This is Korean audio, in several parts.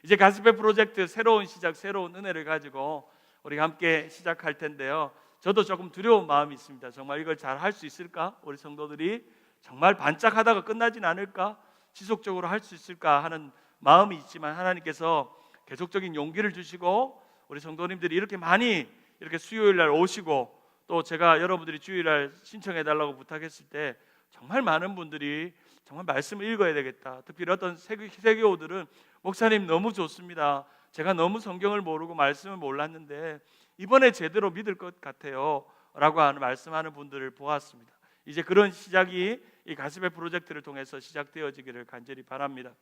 이제 가스페 프로젝트 새로운 시작, 새로운 은혜를 가지고 우리가 함께 시작할 텐데요. 저도 조금 두려운 마음이 있습니다. 정말 이걸 잘 할 수 있을까? 우리 성도들이 정말 반짝하다가 끝나진 않을까? 지속적으로 할 수 있을까 하는 마음이 있지만 하나님께서 계속적인 용기를 주시고 우리 성도님들이 이렇게 많이 이렇게 수요일 날 오시고 또 제가 여러분들이 주일 날 신청해 달라고 부탁했을 때 정말 많은 분들이 정말 말씀을 읽어야 되겠다. 특히 어떤 세교우들은 목사님 너무 좋습니다. 제가 너무 성경을 모르고 말씀을 몰랐는데 이번에 제대로 믿을 것 같아요 라고 하는 말씀하는 분들을 보았습니다. 이제 그런 시작이 이 가스페 프로젝트를 통해서 시작되어지기를 간절히 바랍니다.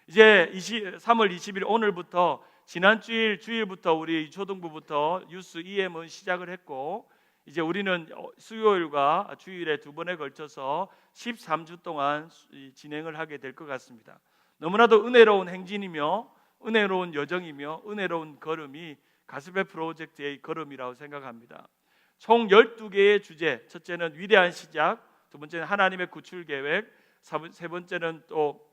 이제 3월 20일 오늘부터 지난 주일부터 우리 초등부부터 유스 EM은 시작을 했고 이제 우리는 수요일과 주일에 두 번에 걸쳐서 13주 동안 진행을 하게 될 것 같습니다. 너무나도 은혜로운 행진이며 은혜로운 여정이며 은혜로운 걸음이 가스페 프로젝트의 걸음이라고 생각합니다. 총 12개의 주제, 첫째는 위대한 시작, 두 번째는 하나님의 구출 계획, 세 번째는 또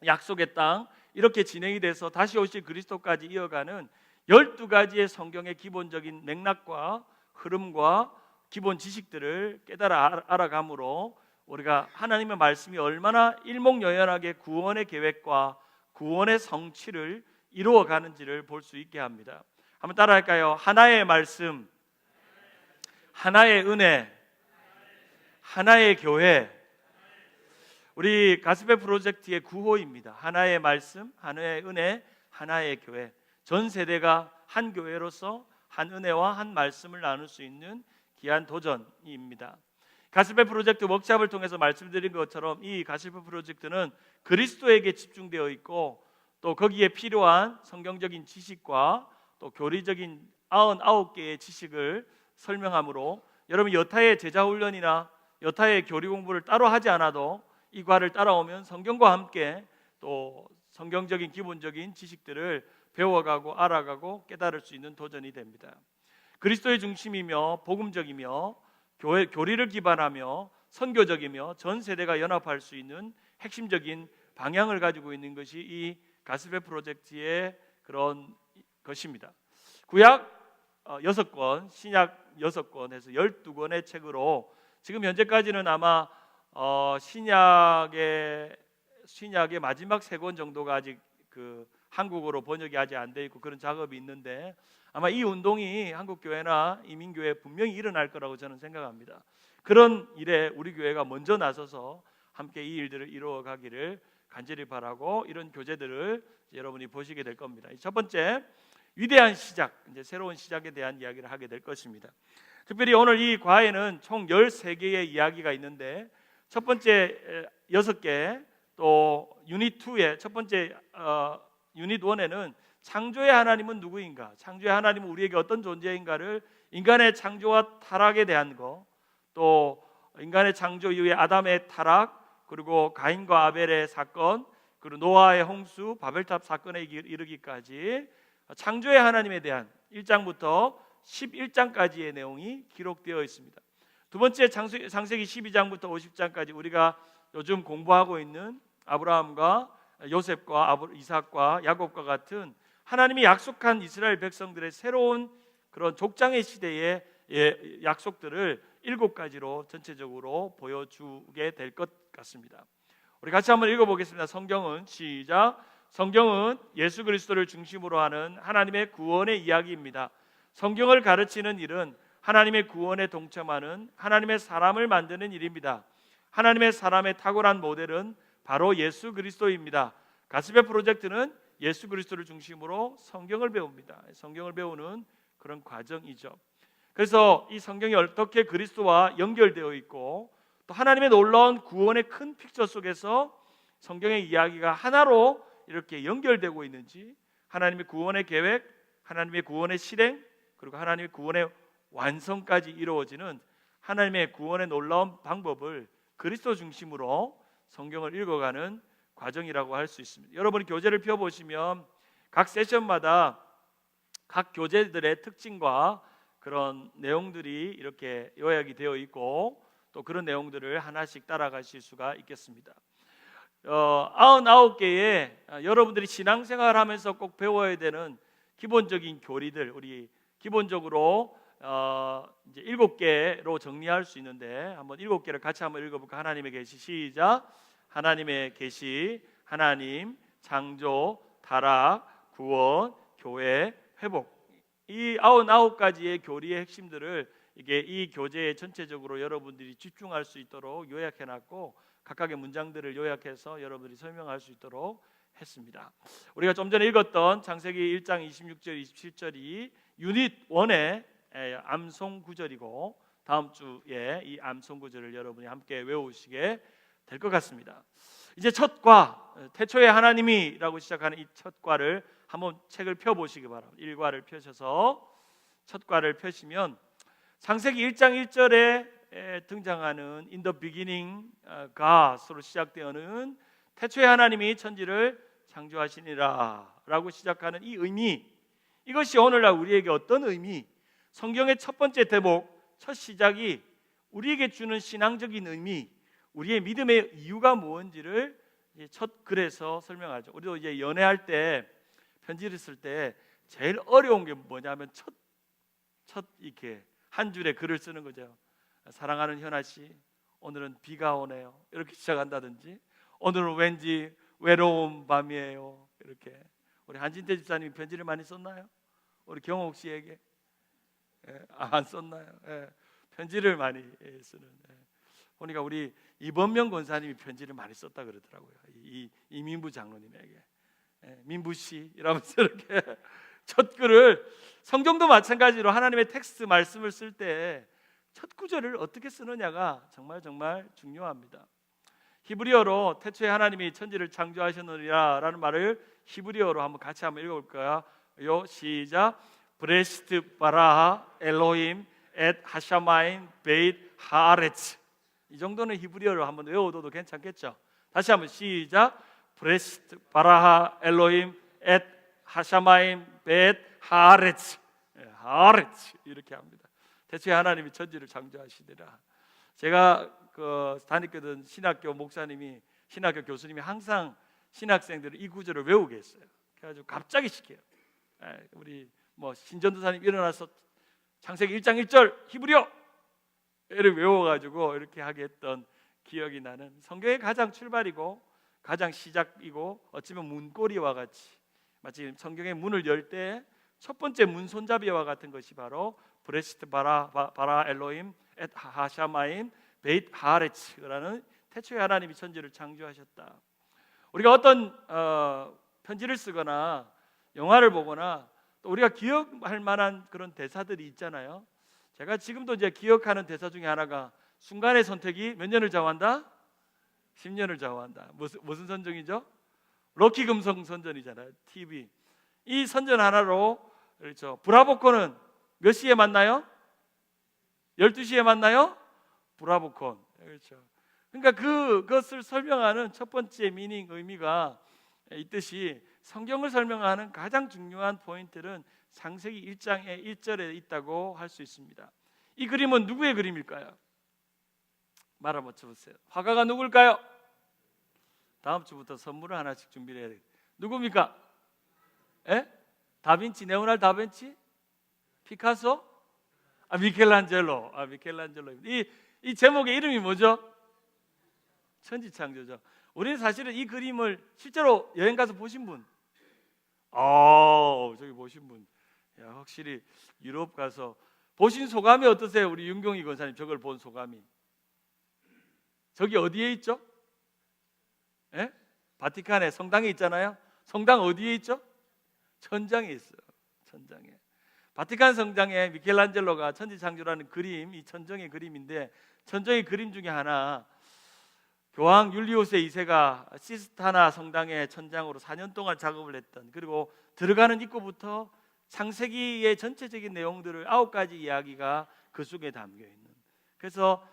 약속의 땅, 이렇게 진행이 돼서 다시 오실 그리스도까지 이어가는 12가지의 성경의 기본적인 맥락과 흐름과 기본 지식들을 깨달아 알아감으로 우리가 하나님의 말씀이 얼마나 일목요연하게 구원의 계획과 구원의 성취를 이루어가는지를 볼 수 있게 합니다. 한번 따라할까요? 하나의 말씀, 하나의 은혜, 하나의 교회. 우리 가스페 프로젝트의 구호입니다. 하나의 말씀, 하나의 은혜, 하나의 교회. 전 세대가 한 교회로서 한 은혜와 한 말씀을 나눌 수 있는 귀한 도전입니다. 가스페 프로젝트 워크숍을 통해서 말씀드린 것처럼 이 가스페 프로젝트는 그리스도에게 집중되어 있고 또 거기에 필요한 성경적인 지식과 또 교리적인 99개의 지식을 설명하므로 여러분 여타의 제자훈련이나 여타의 교리 공부를 따로 하지 않아도 이 과를 따라오면 성경과 함께 또 성경적인 기본적인 지식들을 배워가고 알아가고 깨달을 수 있는 도전이 됩니다. 그리스도의 중심이며 복음적이며 교리를 기반하며 선교적이며 전 세대가 연합할 수 있는 핵심적인 방향을 가지고 있는 것이 이 가스페 프로젝트의 그런 것입니다. 구약 6권, 신약 6권 해서 12권의 책으로 지금 현재까지는 아마 신약의 마지막 3권 정도가 아직 한국어로 번역이 아직 안 돼 있고 그런 작업이 있는데 아마 이 운동이 한국 교회나 이민교회에 분명히 일어날 거라고 저는 생각합니다. 그런 일에 우리 교회가 먼저 나서서 함께 이 일들을 이루어 가기를 간절히 바라고 이런 교재들을 여러분이 보시게 될 겁니다. 첫 번째, 위대한 시작, 이제 새로운 시작에 대한 이야기를 하게 될 것입니다. 특별히 오늘 이 과에는 총 13개의 이야기가 있는데 첫 번째 6개, 또 유닛 2의 첫 번째 유닛 1에는 창조의 하나님은 누구인가, 창조의 하나님은 우리에게 어떤 존재인가를 인간의 창조와 타락에 대한 거, 또 인간의 창조 이후에 아담의 타락, 그리고 가인과 아벨의 사건, 그리고 노아의 홍수, 바벨탑 사건에 이르기까지 창조의 하나님에 대한 1장부터 11장까지의 내용이 기록되어 있습니다. 두 번째 창세기 12장부터 50장까지 우리가 요즘 공부하고 있는 아브라함과 요셉과 이삭과 야곱과 같은 하나님이 약속한 이스라엘 백성들의 새로운 그런 족장의 시대의 약속들을 7가지로 전체적으로 보여주게 될 것 같습니다. 우리 같이 한번 읽어보겠습니다. 성경은 시작. 성경은 예수 그리스도를 중심으로 하는 하나님의 구원의 이야기입니다. 성경을 가르치는 일은 하나님의 구원에 동참하는 하나님의 사람을 만드는 일입니다. 하나님의 사람의 탁월한 모델은 바로 예수 그리스도입니다. 가스페 프로젝트는 예수 그리스도를 중심으로 성경을 배웁니다. 성경을 배우는 그런 과정이죠. 그래서 이 성경이 어떻게 그리스도와 연결되어 있고 또 하나님의 놀라운 구원의 큰 픽처 속에서 성경의 이야기가 하나로 이렇게 연결되고 있는지, 하나님의 구원의 계획, 하나님의 구원의 실행, 그리고 하나님의 구원의 완성까지 이루어지는 하나님의 구원의 놀라운 방법을 그리스도 중심으로 성경을 읽어가는 과정이라고 할 수 있습니다. 여러분이 교재를 펴보시면 각 세션마다 각 교재들의 특징과 그런 내용들이 이렇게 요약이 되어 있고 또 그런 내용들을 하나씩 따라가실 수가 있겠습니다. 99개의 여러분들이 신앙생활하면서 꼭 배워야 되는 기본적인 교리들, 우리 기본적으로 이제 7개로 정리할 수 있는데 한번 7개를 같이 한번 읽어볼까? 하나님의 계시, 시작. 하나님의 계시, 하나님, 창조, 타락, 구원, 교회, 회복. 이 99가지의 교리의 핵심들을 이 교재에 전체적으로 여러분들이 집중할 수 있도록 요약해놨고, 각각의 문장들을 요약해서 여러분들이 설명할 수 있도록 했습니다. 우리가 좀 전에 읽었던 창세기 1장 26절 27절이 유닛 1의 암송 구절이고, 다음 주에 이 암송 구절을 여러분이 함께 외우시게 될 것 같습니다. 이제 첫 과, 태초에 하나님이라고 시작하는 이 첫 과를 한번 책을 펴보시기 바랍니다. 1과를 펴셔서 첫 과를 펴시면 창세기 1장 1절에 등장하는 In the beginning God으로 시작되어는 태초에 하나님이 천지를 창조하시니라 라고 시작하는 이 의미, 이것이 오늘날 우리에게 어떤 의미, 성경의 첫 번째 대목, 첫 시작이 우리에게 주는 신앙적인 의미, 우리의 믿음의 이유가 무엇인지를 첫 글에서 설명하죠. 우리도 이제 연애할 때, 편지를 쓸 때 제일 어려운 게 뭐냐면 첫 이렇게 한 줄의 글을 쓰는 거죠. 사랑하는 현아 씨, 오늘은 비가 오네요. 이렇게 시작한다든지, 오늘은 왠지 외로운 밤이에요. 이렇게. 우리 한진태 집사님이 편지를 많이 썼나요? 우리 경옥 씨에게 안 썼나요? 편지를 많이 쓰는. 보니까 우리 이범명 권사님이 편지를 많이 썼다 그러더라고요. 이민부 장로님에게. 민부 씨 이러면서 이렇게 첫 글을, 성경도 마찬가지로 하나님의 텍스트 말씀을 쓸 때 첫 구절을 어떻게 쓰느냐가 정말 중요합니다. 히브리어로 태초에 하나님이 천지를 창조하셨느니라 라는 말을 히브리어로 같이 한번 읽어볼까요? 시작. 브레시트 바라하 엘로힘 엣 하샤마임 베잇 하아레츠. 이 정도는 히브리어로 한번 외워둬도 괜찮겠죠? 다시 한번 시작. 브레시트 바라하 엘로힘 엣 하샤마임 베잇 하아레츠. 하아레츠 이렇게 합니다. 태초에 하나님이 천지를 창조하시더라. 제가 다니던 신학교 목사님이, 신학교 교수님이 항상 신학생들을 이 구절을 외우게 했어요. 그래가지고 갑자기 시켜요. 우리 신전도사님 일어나서 창세기 1장 1절 히브리어를 외워가지고 이렇게 하게 했던 기억이 나는, 성경의 가장 출발이고 가장 시작이고 어쩌면 문고리와 같이, 마치 성경의 문을 열 때 첫 번째 문 손잡이와 같은 것이 바로 브레시트 바라 엘로힘 엣 하샤마임 베잇 하아레츠라는 태초에 하나님이 천지를 창조하셨다. 우리가 어떤 편지를 쓰거나 영화를 보거나 또 우리가 기억할 만한 그런 대사들이 있잖아요. 제가 지금도 이제 기억하는 대사 중에 하나가 순간의 선택이 몇 년을 좌우한다? 10년을 좌우한다. 무슨 선정이죠? 럭키 금성 선전이잖아요. TV. 이 선전 하나로, 그렇죠. 브라보콘은 몇 시에 만나요? 12시에 만나요? 브라보콘. 그렇죠. 그러니까 그것을 설명하는 첫 번째 미닝, 의미가 있듯이 성경을 설명하는 가장 중요한 포인트는 창세기 1장의 1절에 있다고 할 수 있습니다. 이 그림은 누구의 그림일까요? 말 한번 쳐보세요. 화가가 누굴까요? 다음 주부터 선물을 하나씩 준비를 해야 돼요. 누굽니까? 다빈치, 레오나르 다빈치? 피카소? 미켈란젤로. 미켈란젤로. 이 제목의 이름이 뭐죠? 천지창조죠. 우리는 사실은 이 그림을 실제로 여행 가서 보신 분, 저기 보신 분, 야, 확실히 유럽 가서 보신 소감이 어떠세요? 우리 윤경희 권사님 저걸 본 소감이. 저기 어디에 있죠? 바티칸에 성당에 있잖아요. 성당 어디에 있죠? 천장에 있어요. 천장에. 바티칸 성당에 미켈란젤로가 천지창조라는 그림, 이 천정의 그림인데, 천정의 그림 중에 하나, 교황 율리우스 2세가 시스타나 성당의 천장으로 4년 동안 작업을 했던, 그리고 들어가는 입구부터 창세기의 전체적인 내용들을 9가지 이야기가 그 속에 담겨 있는. 그래서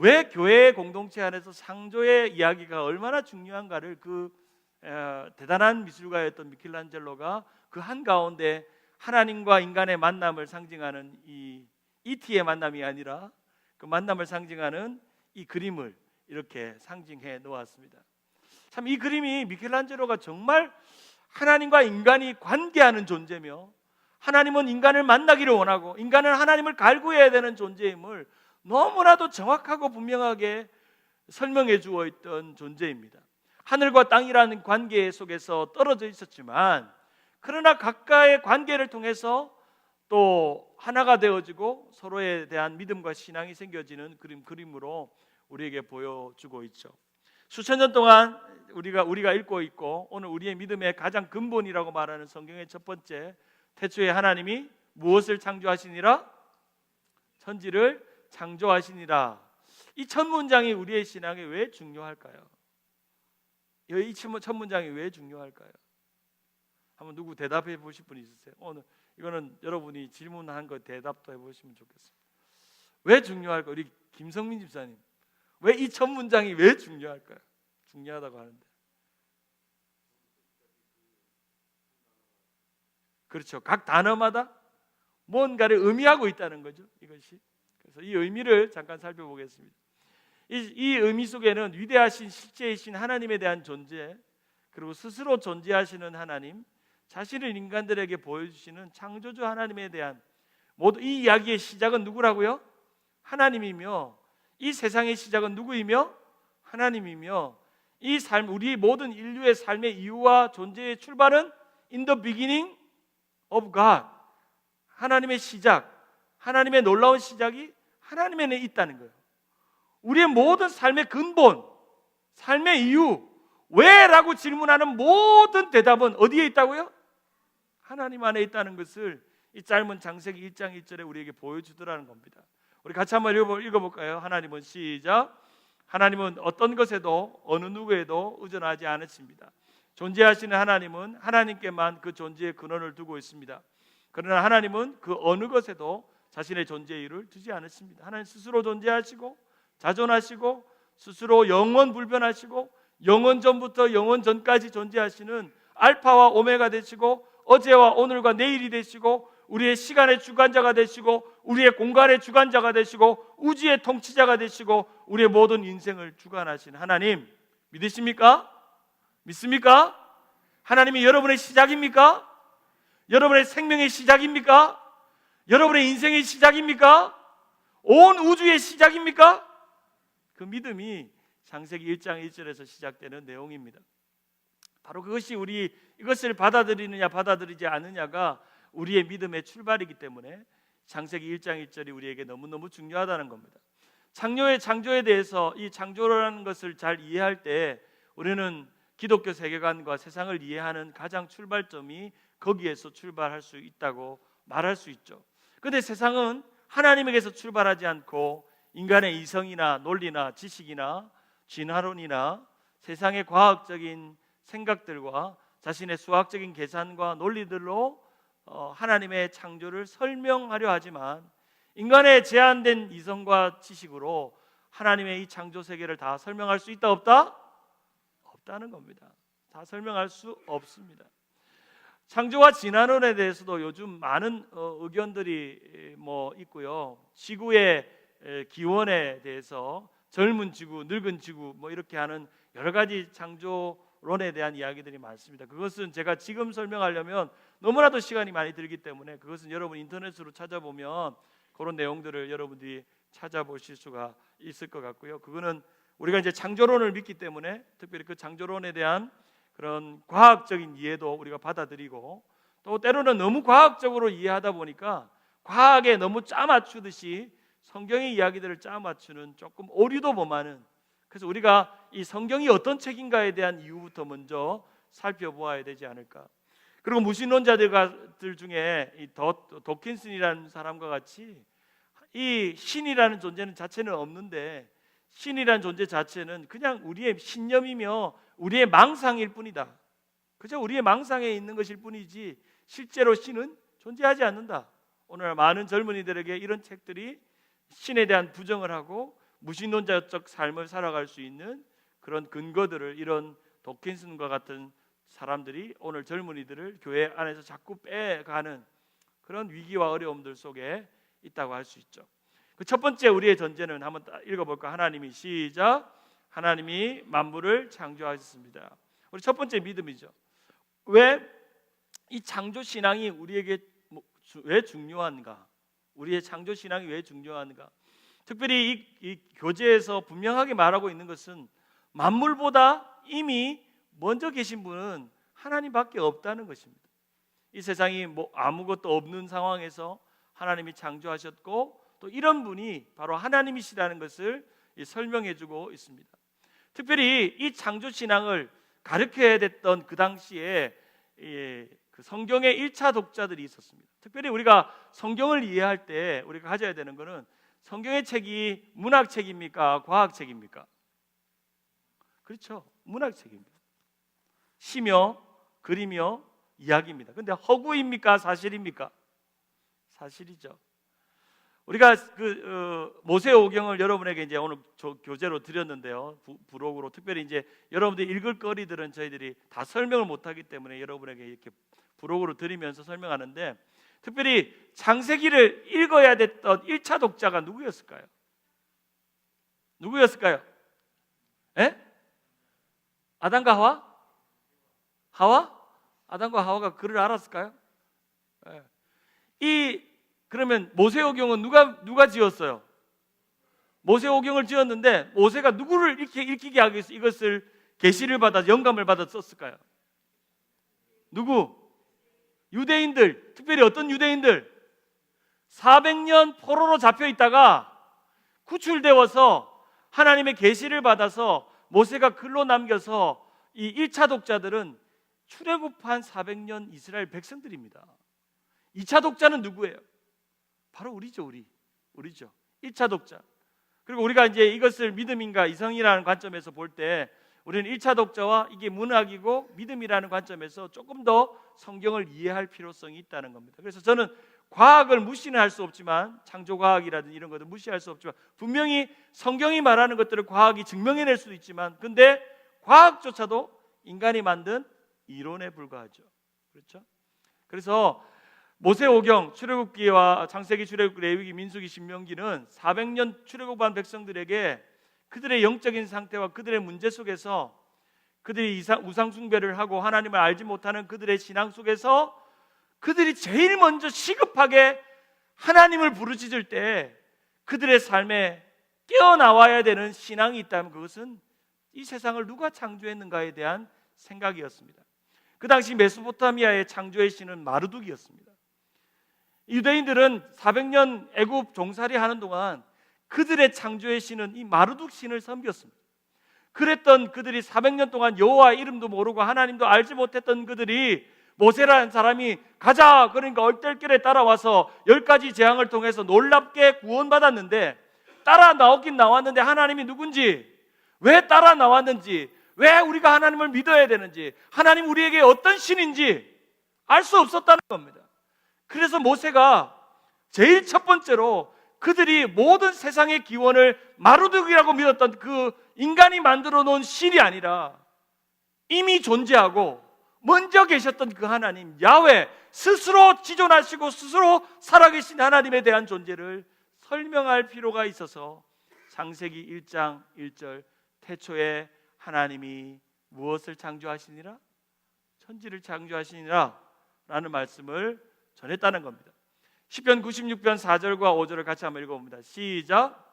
왜 교회 공동체 안에서 창조의 이야기가 얼마나 중요한가를 대단한 미술가였던 미켈란젤로가 그 한가운데 하나님과 인간의 만남을 상징하는 이 이티의 만남이 아니라 그 만남을 상징하는 이 그림을 이렇게 상징해 놓았습니다. 참 이 그림이 미켈란젤로가 정말 하나님과 인간이 관계하는 존재며 하나님은 인간을 만나기를 원하고 인간은 하나님을 갈구해야 되는 존재임을 너무나도 정확하고 분명하게 설명해 주어 있던 존재입니다. 하늘과 땅이라는 관계 속에서 떨어져 있었지만 그러나 각각의 관계를 통해서 또 하나가 되어지고 서로에 대한 믿음과 신앙이 생겨지는 그림으로 우리에게 보여주고 있죠. 수천 년 동안 우리가 읽고 있고 오늘 우리의 믿음의 가장 근본이라고 말하는 성경의 첫 번째, 태초에 하나님이 무엇을 창조하시니라? 천지를 창조하시니라. 이 첫 문장이 우리의 신앙에 왜 중요할까요? 이 첫 문장이 왜 중요할까요? 한번 누구 대답해 보실 분 있으세요? 오늘 이거는 여러분이 질문한 거 대답도 해보시면 좋겠습니다. 왜 중요할까요? 우리 김성민 집사님, 왜 이 첫 문장이 왜 중요할까요? 중요하다고 하는데, 그렇죠. 각 단어마다 뭔가를 의미하고 있다는 거죠. 이것이. 그래서 이 의미를 잠깐 살펴보겠습니다. 이 의미 속에는 위대하신 실제이신 하나님에 대한 존재, 그리고 스스로 존재하시는 하나님, 자신을 인간들에게 보여주시는 창조주 하나님에 대한 모두 이 이야기의 시작은 누구라고요? 하나님이며, 이 세상의 시작은 누구이며? 하나님이며, 이 삶, 우리 모든 인류의 삶의 이유와 존재의 출발은 in the beginning of God, 하나님의 시작, 하나님의 놀라운 시작이 하나님에는 있다는 거예요. 우리의 모든 삶의 근본, 삶의 이유, 왜라고 질문하는 모든 대답은 어디에 있다고요? 하나님 안에 있다는 것을 이 짧은 창세기 1장 1절에 우리에게 보여주더라는 겁니다. 우리 같이 한번 읽어볼까요? 하나님은 시작. 하나님은 어떤 것에도 어느 누구에도 의존하지 않으십니다. 존재하시는 하나님은 하나님께만 그 존재의 근원을 두고 있습니다. 그러나 하나님은 그 어느 것에도 자신의 존재의 이유를 두지 않으십니다. 하나님 스스로 존재하시고 자존하시고 스스로 영원 불변하시고 영원 전부터 영원 전까지 존재하시는 알파와 오메가 되시고 어제와 오늘과 내일이 되시고 우리의 시간의 주관자가 되시고 우리의 공간의 주관자가 되시고 우주의 통치자가 되시고 우리의 모든 인생을 주관하신 하나님 믿으십니까? 믿습니까? 하나님이 여러분의 시작입니까? 여러분의 생명의 시작입니까? 여러분의 인생의 시작입니까? 온 우주의 시작입니까? 그 믿음이 창세기 1장 1절에서 시작되는 내용입니다. 바로 그것이 우리 이것을 받아들이느냐 받아들이지 않느냐가 우리의 믿음의 출발이기 때문에 창세기 1장 1절이 우리에게 너무너무 중요하다는 겁니다. 창조에 대해서 이 창조라는 것을 잘 이해할 때 우리는 기독교 세계관과 세상을 이해하는 가장 출발점이 거기에서 출발할 수 있다고 말할 수 있죠. 그런데 세상은 하나님에게서 출발하지 않고 인간의 이성이나 논리나 지식이나 진화론이나 세상의 과학적인 생각들과 자신의 수학적인 계산과 논리들로 하나님의 창조를 설명하려 하지만 인간의 제한된 이성과 지식으로 하나님의 이 창조 세계를 다 설명할 수 있다 없다? 없다는 겁니다. 다 설명할 수 없습니다. 창조와 진화론에 대해서도 요즘 많은 의견들이 있고요. 지구의 기원에 대해서 젊은 지구, 늙은 지구 이렇게 하는 여러 가지 창조론에 대한 이야기들이 많습니다. 그것은 제가 지금 설명하려면 너무나도 시간이 많이 들기 때문에 그것은 여러분 인터넷으로 찾아보면 그런 내용들을 여러분들이 찾아보실 수가 있을 것 같고요. 그거는 우리가 이제 창조론을 믿기 때문에 특별히 그 창조론에 대한 그런 과학적인 이해도 우리가 받아들이고 또 때로는 너무 과학적으로 이해하다 보니까 과학에 너무 짜맞추듯이 성경의 이야기들을 짜맞추는 조금 오류도 범하는, 그래서 우리가 이 성경이 어떤 책인가에 대한 이유부터 먼저 살펴보아야 되지 않을까. 그리고 무신론자들 중에 이 도킨슨이라는 사람과 같이 이 신이라는 존재는 자체는 없는데 신이라는 존재 자체는 그냥 우리의 신념이며 우리의 망상일 뿐이다. 그저 우리의 망상에 있는 것일 뿐이지 실제로 신은 존재하지 않는다. 오늘 많은 젊은이들에게 이런 책들이 신에 대한 부정을 하고 무신론자적 삶을 살아갈 수 있는 그런 근거들을 이런 도킨슨과 같은 사람들이 오늘 젊은이들을 교회 안에서 자꾸 빼가는 그런 위기와 어려움들 속에 있다고 할 수 있죠. 그 첫 번째 우리의 전제는 한번 읽어볼까? 하나님이 시작. 하나님이 만물을 창조하셨습니다. 우리 첫 번째 믿음이죠. 왜 이 창조 신앙이 우리에게 왜 중요한가? 우리의 창조 신앙이 왜 중요한가? 특별히 이 교재에서 분명하게 말하고 있는 것은 만물보다 이미 먼저 계신 분은 하나님밖에 없다는 것입니다. 이 세상이 아무것도 없는 상황에서 하나님이 창조하셨고 또 이런 분이 바로 하나님이시라는 것을 설명해주고 있습니다. 특별히 이 창조 신앙을 가르쳐야 됐던 그 당시에 그 성경의 1차 독자들이 있었습니다. 특별히 우리가 성경을 이해할 때 우리가 가져야 되는 것은 성경의 책이 문학책입니까? 과학책입니까? 그렇죠. 문학책입니다. 시며 글이며 이야기입니다. 그런데 허구입니까? 사실입니까? 사실이죠. 우리가 모세오경을 여러분에게 이제 오늘 교재로 드렸는데요. 부록으로 특별히 이제 여러분들이 읽을 거리들은 저희들이 다 설명을 못하기 때문에 여러분에게 이렇게 부록으로 드리면서 설명하는데, 특별히 창세기를 읽어야 됐던 1차 독자가 누구였을까요? 누구였을까요? 에? 아담과 하와? 하와? 아담과 하와가 글을 알았을까요? 그러면 모세오경은 누가 지었어요? 모세오경을 지었는데 모세가 누구를 읽히게 하기 위해서 이것을 계시를 받아 영감을 받아 썼을까요? 누구? 유대인들. 특별히 어떤 유대인들? 400년 포로로 잡혀 있다가 구출되어서 하나님의 계시를 받아서 모세가 글로 남겨서 이 1차 독자들은 출애굽한 400년 이스라엘 백성들입니다. 2차 독자는 누구예요? 바로 우리죠. 우리죠. 1차 독자. 그리고 우리가 이제 이것을 믿음인가 이성이라는 관점에서 볼 때 우리는 1차 독자와 이게 문학이고 믿음이라는 관점에서 조금 더 성경을 이해할 필요성이 있다는 겁니다. 그래서 저는 과학을 무시는 할 수 없지만, 창조과학이라든지 이런 것들 무시할 수 없지만, 분명히 성경이 말하는 것들을 과학이 증명해낼 수도 있지만, 근데 과학조차도 인간이 만든 이론에 불과하죠. 그렇죠? 그래서 모세오경, 출애굽기와 창세기, 출애굽기, 레위기, 민수기, 신명기는 400년 출애굽한 백성들에게 그들의 영적인 상태와 그들의 문제 속에서, 그들이 우상 숭배를 하고 하나님을 알지 못하는 그들의 신앙 속에서 그들이 제일 먼저 시급하게 하나님을 부르짖을 때 그들의 삶에 깨어나와야 되는 신앙이 있다면 그것은 이 세상을 누가 창조했는가에 대한 생각이었습니다. 그 당시 메소포타미아의 창조의 신은 마르둑이었습니다. 유대인들은 400년 애굽 종살이 하는 동안 그들의 창조의 신은 이 마르둑 신을 섬겼습니다. 그랬던 그들이 400년 동안 여호와 이름도 모르고 하나님도 알지 못했던 그들이 모세라는 사람이 가자, 그러니까 얼떨결에 따라와서 10가지 재앙을 통해서 놀랍게 구원받았는데, 따라 나오긴 나왔는데 하나님이 누군지, 왜 따라 나왔는지, 왜 우리가 하나님을 믿어야 되는지, 하나님 우리에게 어떤 신인지 알 수 없었다는 겁니다. 그래서 모세가 제일 첫 번째로 그들이 모든 세상의 기원을 마르둑이라고 믿었던 그 인간이 만들어 놓은 신이 아니라 이미 존재하고 먼저 계셨던 그 하나님 야훼, 스스로 지존하시고 스스로 살아계신 하나님에 대한 존재를 설명할 필요가 있어서 창세기 1장 1절 태초에 하나님이 무엇을 창조하시니라? 천지를 창조하시니라 라는 말씀을 전했다는 겁니다. 시편 96편 4절과 5절을 같이 한번 읽어봅니다. 시작.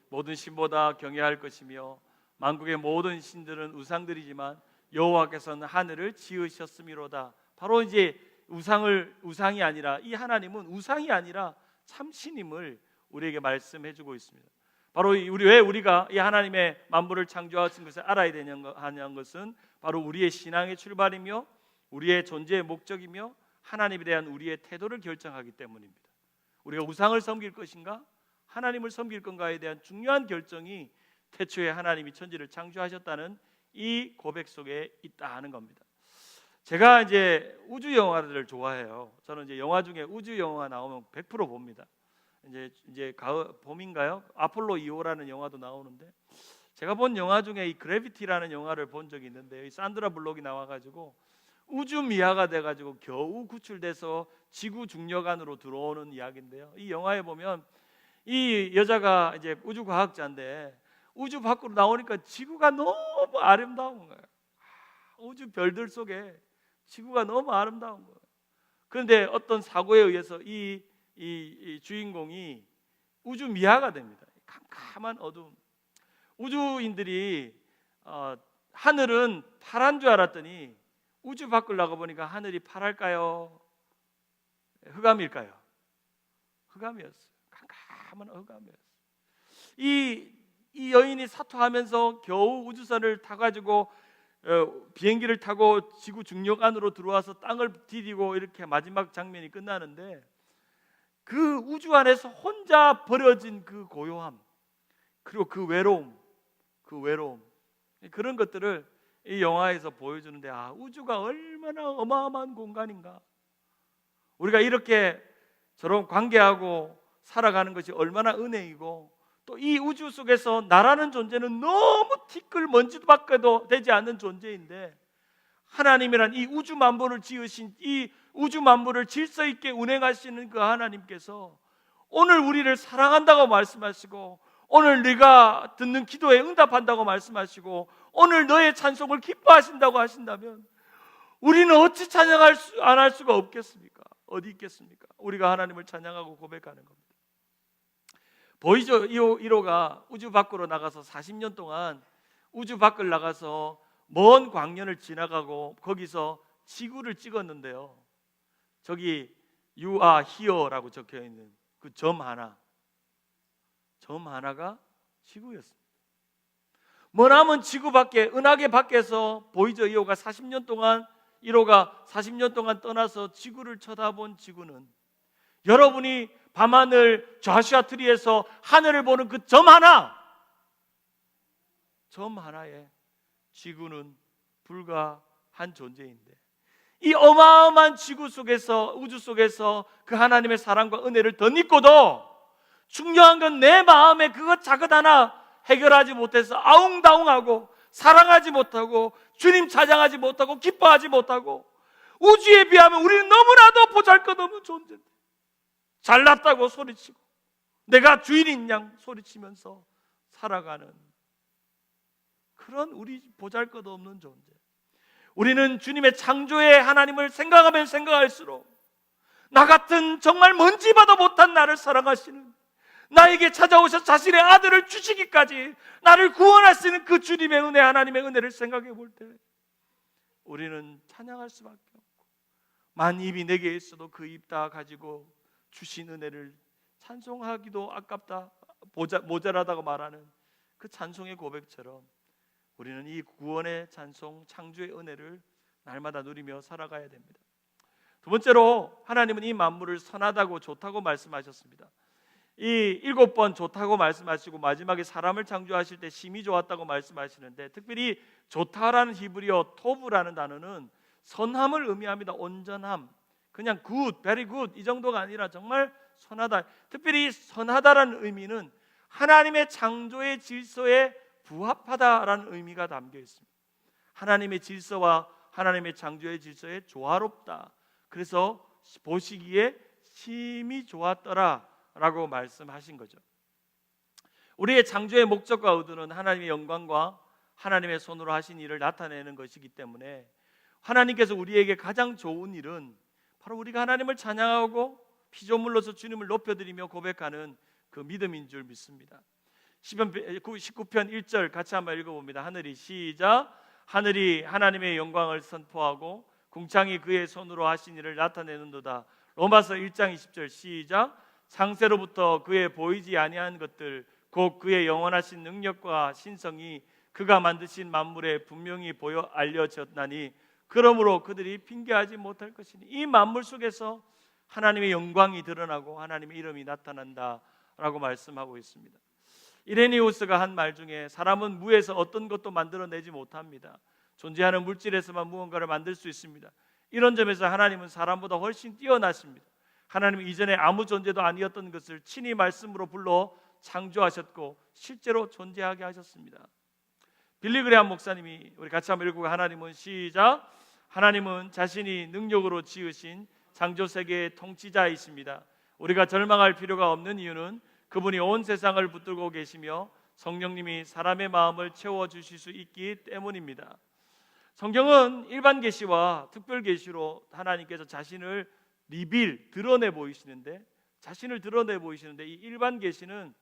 모든 신보다 경외할 것이며 만국의 모든 신들은 우상들이지만 여호와께서는 하늘을 지으셨음이로다. 바로 이제 우상이 아니라, 이 하나님은 우상이 아니라 참신임을 우리에게 말씀해주고 있습니다. 바로 왜 우리가 이 하나님의 만물을 창조하신 것을 알아야 하는 것은 바로 우리의 신앙의 출발이며 우리의 존재의 목적이며 하나님에 대한 우리의 태도를 결정하기 때문입니다. 우리가 우상을 섬길 것인가 하나님을 섬길 건가에 대한 중요한 결정이 태초에 하나님이 천지를 창조하셨다는 이 고백 속에 있다 하는 겁니다. 제가 이제 우주 영화를 좋아해요. 저는 이제 영화 중에 우주 영화 나오면 100% 봅니다. 이제 봄인가요? 아폴로 2호라는 영화도 나오는데, 제가 본 영화 중에 이 그래비티라는 영화를 본 적이 있는데, 이 산드라 블록이 나와가지고 우주 미아가 돼가지고 겨우 구출돼서 지구 중력 안으로 들어오는 이야기인데요. 이 영화에 보면 이 여자가 이제 우주과학자인데 우주 밖으로 나오니까 지구가 너무 아름다운 거예요. 우주 별들 속에 지구가 너무 아름다운 거예요. 그런데 어떤 사고에 의해서 이 주인공이 우주 미아가 됩니다. 캄캄한 어두움. 우주인들이 하늘은 파란 줄 알았더니 우주 밖을 나가보니까 하늘이 파랄까요? 흑암일까요? 흑암이었어요. 캄캄한 흑암이었어요. 이 여인이 사투하면서 겨우 우주선을 타가지고 비행기를 타고 지구 중력 안으로 들어와서 땅을 디디고 이렇게 마지막 장면이 끝나는데, 그 우주 안에서 혼자 버려진 그 고요함, 그리고 그 외로움, 그런 것들을 이 영화에서 보여주는데, 우주가 얼마나 어마어마한 공간인가, 우리가 이렇게 저런 관계하고 살아가는 것이 얼마나 은혜이고, 또 이 우주 속에서 나라는 존재는 너무 티끌 먼지밖에도 되지 않는 존재인데, 하나님이란 이 우주 만물을 지으신, 이 우주 만물을 질서 있게 운행하시는 그 하나님께서 오늘 우리를 사랑한다고 말씀하시고, 오늘 네가 듣는 기도에 응답한다고 말씀하시고, 오늘 너의 찬송을 기뻐하신다고 하신다면 우리는 어찌 찬양할 안 할 수가 없겠습니까? 어디 있겠습니까? 우리가 하나님을 찬양하고 고백하는 겁니다. 보이죠? 1호가 우주 밖으로 나가서 40년 동안 우주 밖을 나가서 먼 광년을 지나가고 거기서 지구를 찍었는데요, 저기 You are here라고 적혀있는 그 점 하나가 지구였습니다. 머나먼 지구 밖에, 은하계 밖에서 보이죠? 1호가 40년 동안 떠나서 지구를 쳐다본 지구는, 여러분이 밤하늘 좌시아 트리에서 하늘을 보는 그 점 하나에 지구는 불과한 존재인데, 이 어마어마한 지구 속에서, 우주 속에서 그 하나님의 사랑과 은혜를 덧입고도 중요한 건 내 마음에 그것 작은 하나 해결하지 못해서 아웅다웅하고 사랑하지 못하고 주님 찬양하지 못하고 기뻐하지 못하고, 우주에 비하면 우리는 너무나도 보잘것없는 존재인데 잘났다고 소리치고 내가 주인인 양 소리치면서 살아가는 그런 우리 보잘것없는 존재. 우리는 주님의 창조의 하나님을 생각하면 생각할수록 나 같은 정말 먼지봐도 못한 나를 사랑하시는, 나에게 찾아오셔 자신의 아들을 주시기까지 나를 구원하시는 그 주님의 은혜, 하나님의 은혜를 생각해 볼 때 우리는 찬양할 수밖에 없고, 만 입이 내게 있어도 그 입 다 가지고 주신 은혜를 찬송하기도 아깝다, 모자라다고 말하는 그 찬송의 고백처럼 우리는 이 구원의 찬송, 창조의 은혜를 날마다 누리며 살아가야 됩니다. 두 번째로, 하나님은 이 만물을 선하다고 좋다고 말씀하셨습니다. 이 7번 좋다고 말씀하시고 마지막에 사람을 창조하실 때 심히 좋았다고 말씀하시는데, 특별히 좋다라는 히브리어 토브라는 단어는 선함을 의미합니다. 온전함, 그냥 good, very good 이 정도가 아니라 정말 선하다. 특별히 선하다라는 의미는 하나님의 창조의 질서에 부합하다라는 의미가 담겨 있습니다. 하나님의 질서와 하나님의 창조의 질서에 조화롭다. 그래서 보시기에 심히 좋았더라 라고 말씀하신 거죠. 우리의 창조의 목적과 의도는 하나님의 영광과 하나님의 손으로 하신 일을 나타내는 것이기 때문에, 하나님께서 우리에게 가장 좋은 일은 바로 우리가 하나님을 찬양하고 피조물로서 주님을 높여드리며 고백하는 그 믿음인 줄 믿습니다. 시편 19편 1절 같이 한번 읽어봅니다. 하늘이, 시작. 하늘이 하나님의 영광을 선포하고 궁창이 그의 손으로 하신 일을 나타내는도다. 로마서 1장 20절 시작. 창세로부터 그의 보이지 아니한 것들 곧 그의 영원하신 능력과 신성이 그가 만드신 만물에 분명히 보여 알려졌나니 그러므로 그들이 핑계하지 못할 것이니. 이 만물 속에서 하나님의 영광이 드러나고 하나님의 이름이 나타난다라고 말씀하고 있습니다. 이레니우스가 한 말 중에 사람은 무에서 어떤 것도 만들어내지 못합니다. 존재하는 물질에서만 무언가를 만들 수 있습니다. 이런 점에서 하나님은 사람보다 훨씬 뛰어나십니다. 하나님은 이전에 아무 존재도 아니었던 것을 친히 말씀으로 불러 창조하셨고 실제로 존재하게 하셨습니다. 빌리 그레함 목사님이, 우리 같이 한번 읽고 하나님은, 시작. 하나님은 자신이 능력으로 지으신 창조 세계의 통치자이십니다. 우리가 절망할 필요가 없는 이유는 그분이 온 세상을 붙들고 계시며 성령님이 사람의 마음을 채워주실 수 있기 때문입니다. 성경은 일반 계시와 특별 계시로 하나님께서 자신을 드러내 보이시는데, 이 일반 계시는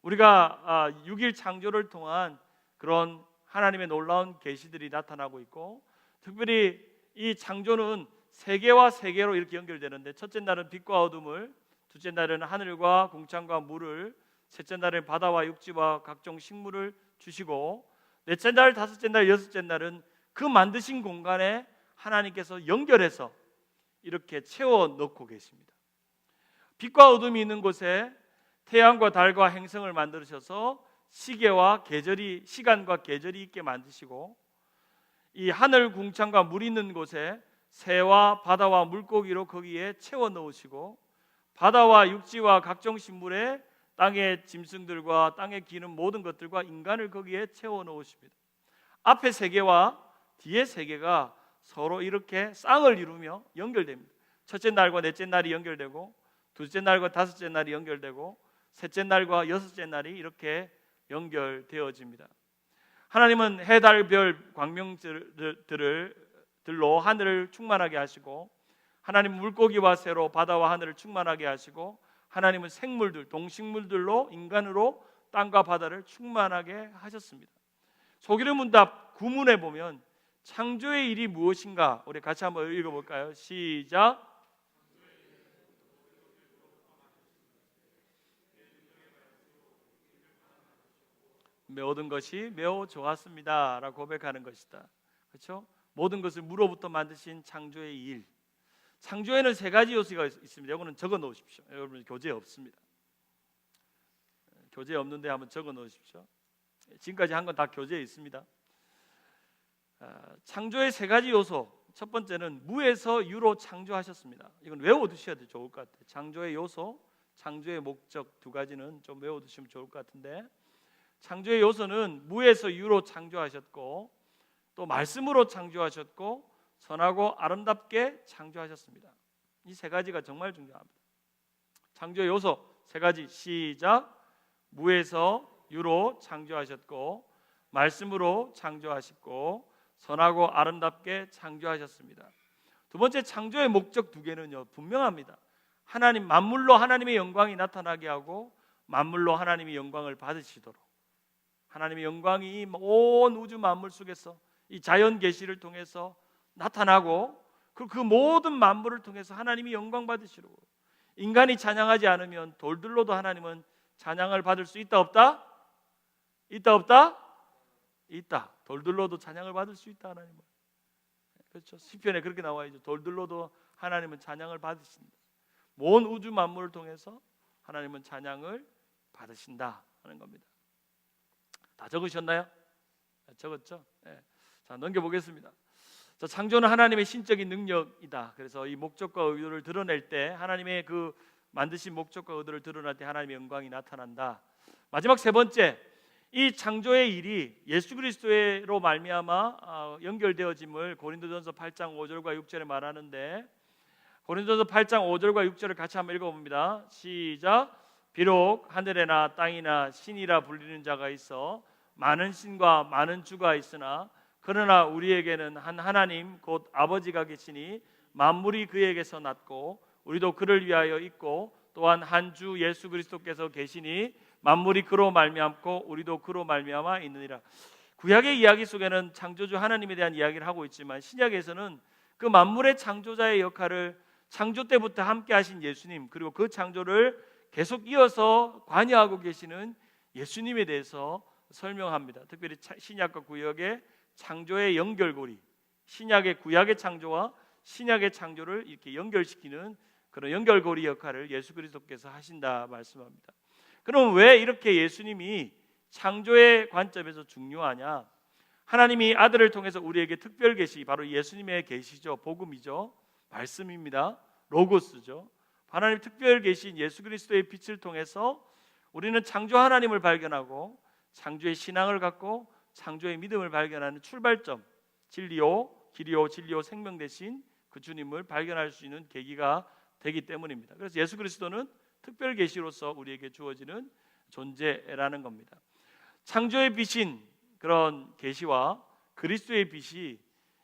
우리가 6일 창조를 통한 그런 하나님의 놀라운 계시들이 나타나고 있고, 특별히 이 창조는 세계와 세계로 이렇게 연결되는데, 첫째 날은 빛과 어둠을, 둘째 날은 하늘과 공창과 물을, 셋째 날은 바다와 육지와 각종 식물을 주시고, 넷째 날, 다섯째 날, 여섯째 날은 그 만드신 공간에 하나님께서 연결해서 이렇게 채워 넣고 계십니다. 빛과 어둠이 있는 곳에 태양과 달과 행성을 만드셔서 시간과 계절이 있게 만드시고, 이 하늘 궁창과 물 있는 곳에 새와 바다와 물고기로 거기에 채워 넣으시고, 바다와 육지와 각종 식물에 땅의 짐승들과 땅에 기는 모든 것들과 인간을 거기에 채워 넣으십니다. 앞에 세계와 뒤에 세계가 서로 이렇게 쌍을 이루며 연결됩니다. 첫째 날과 넷째 날이 연결되고, 둘째 날과 다섯째 날이 연결되고, 셋째 날과 여섯째 날이 이렇게 연결되어집니다. 하나님은 해, 달, 별, 광명들로 하늘을 충만하게 하시고, 하나님은 물고기와 새로 바다와 하늘을 충만하게 하시고, 하나님은 생물들, 동식물들로 인간으로 땅과 바다를 충만하게 하셨습니다. 소기름 문답 9문에 보면 창조의 일이 무엇인가, 우리 같이 한번 읽어볼까요? 시작. 모든 것이 매우 좋았습니다 라고 고백하는 것이다. 그렇죠? 모든 것을 무로부터 만드신 창조의 일. 창조에는 세 가지 요소가 있습니다. 이거는 적어 놓으십시오. 여러분 교재에 없습니다. 교재에 없는데 한번 적어 놓으십시오. 지금까지 한 건 다 교재에 있습니다. 창조의 세 가지 요소. 첫 번째는 무에서 유로 창조하셨습니다. 이건 외워두셔야 좋을 것 같아요. 창조의 요소, 창조의 목적 두 가지는 좀 외워두시면 좋을 것 같은데, 창조의 요소는 무에서 유로 창조하셨고, 또 말씀으로 창조하셨고, 선하고 아름답게 창조하셨습니다. 이 세 가지가 정말 중요합니다. 창조의 요소 세 가지, 시작. 무에서 유로 창조하셨고, 말씀으로 창조하셨고, 선하고 아름답게 창조하셨습니다. 두 번째, 창조의 목적 두 개는요 분명합니다. 하나님, 만물로 하나님의 영광이 나타나게 하고 만물로 하나님의 영광을 받으시도록, 하나님의 영광이 온 우주 만물 속에서 이 자연 계시를 통해서 나타나고, 그 모든 만물을 통해서 하나님이 영광 받으시려고. 인간이 찬양하지 않으면 돌들로도 하나님은 찬양을 받을 수 있다 없다? 있다 없다? 있다. 돌들로도 찬양을 받을 수 있다 하나님은. 그렇죠? 시편에 그렇게 나와 있죠. 돌들로도 하나님은 찬양을 받으신다. 온 우주 만물을 통해서 하나님은 찬양을 받으신다 하는 겁니다. 다 적으셨나요? 적었죠? 네. 자, 넘겨보겠습니다. 자, 창조는 하나님의 신적인 능력이다. 그래서 이 목적과 의도를 드러낼 때, 하나님의 그 만드신 목적과 의도를 드러낼 때 하나님의 영광이 나타난다. 마지막 세 번째, 이 창조의 일이 예수 그리스도로 말미암아 연결되어짐을 고린도전서 8장 5절과 6절에 말하는데, 고린도전서 8장 5절과 6절을 같이 한번 읽어봅니다. 시작. 비록 하늘에나 땅이나 신이라 불리는 자가 있어 많은 신과 많은 주가 있으나, 그러나 우리에게는 한 하나님 곧 아버지가 계시니 만물이 그에게서 났고 우리도 그를 위하여 있고, 또한 한 주 예수 그리스도께서 계시니 만물이 그로 말미암고 우리도 그로 말미암아 있느니라. 구약의 이야기 속에는 창조주 하나님에 대한 이야기를 하고 있지만, 신약에서는 그 만물의 창조자의 역할을 창조 때부터 함께 하신 예수님, 그리고 그 창조를 계속 이어서 관여하고 계시는 예수님에 대해서 설명합니다. 특별히 신약과 구약의 창조의 연결고리, 신약의 구약의 창조와 신약의 창조를 이렇게 연결시키는 그런 연결고리 역할을 예수 그리스도께서 하신다 말씀합니다. 그럼 왜 이렇게 예수님이 창조의 관점에서 중요하냐? 하나님이 아들을 통해서 우리에게 특별 계시, 바로 예수님의 계시죠. 복음이죠. 말씀입니다. 로고스죠. 하나님 특별 계신 예수 그리스도의 빛을 통해서 우리는 창조 하나님을 발견하고 창조의 신앙을 갖고 창조의 믿음을 발견하는 출발점, 진리요, 길이요, 진리요, 생명 되신 그 주님을 발견할 수 있는 계기가 되기 때문입니다. 그래서 예수 그리스도는 특별 계시로서 우리에게 주어지는 존재라는 겁니다. 창조의 빛인 그런 계시와 그리스도의 빛이,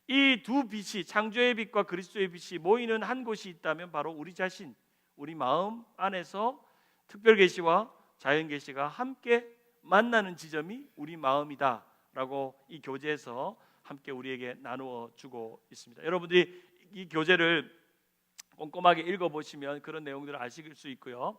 이 두 빛이, 창조의 빛과 그리스도의 빛이 모이는 한 곳이 있다면 바로 우리 자신, 우리 마음 안에서 특별 계시와 자연 계시가 함께 만나는 지점이 우리 마음이다라고 이 교재에서 함께 우리에게 나누어 주고 있습니다. 여러분들이 이 교재를 꼼꼼하게 읽어보시면 그런 내용들을 아실 수 있고요.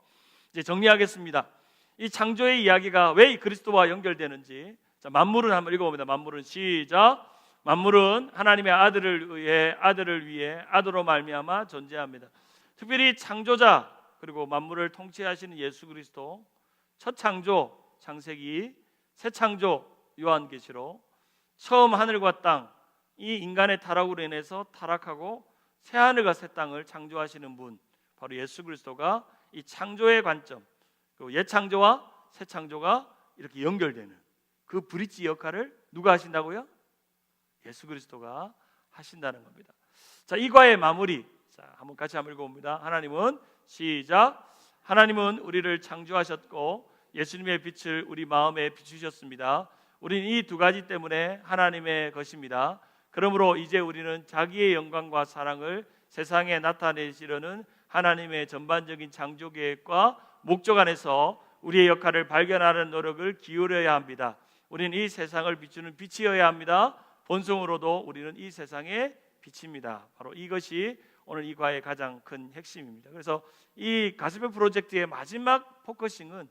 이제 정리하겠습니다. 이 창조의 이야기가 왜 그리스도와 연결되는지, 자, 만물은 한번 읽어봅니다. 만물은 시작. 만물은 하나님의 아들을 위해 아들로 말미암아 존재합니다. 특별히 창조자 그리고 만물을 통치하시는 예수 그리스도, 첫 창조 창세기, 새 창조 요한계시록, 처음 하늘과 땅, 이 인간의 타락으로 인해서 타락하고 새 하늘과 새 땅을 창조하시는 분, 바로 예수 그리스도가 이 창조의 관점, 그 옛 창조와 새 창조가 이렇게 연결되는 그 브릿지 역할을 누가 하신다고요? 예수 그리스도가 하신다는 겁니다. 자, 이과의 마무리, 자, 한번 같이 한번 읽어봅니다. 하나님은 시작. 하나님은 우리를 창조하셨고 예수님의 빛을 우리 마음에 비추셨습니다. 우리는 이 두 가지 때문에 하나님의 것입니다. 그러므로 이제 우리는 자기의 영광과 사랑을 세상에 나타내시려는 하나님의 전반적인 창조 계획과 목적 안에서 우리의 역할을 발견하는 노력을 기울여야 합니다. 우리는 이 세상을 비추는 빛이어야 합니다. 본성으로도 우리는 이 세상의 빛입니다. 바로 이것이 오늘 이 과의 가장 큰 핵심입니다. 그래서 이 가스펠 프로젝트의 마지막 포커싱은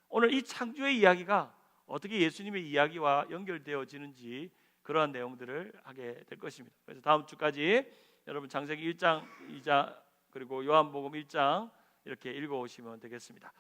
오늘 이 창조의 이야기가 어떻게 예수님의 이야기와 연결되어지는지 그러한 내용들을 하게 될 것입니다. 그래서 다음 주까지 여러분 창세기 1장, 2장 그리고 요한복음 1장 이렇게 읽어오시면 되겠습니다.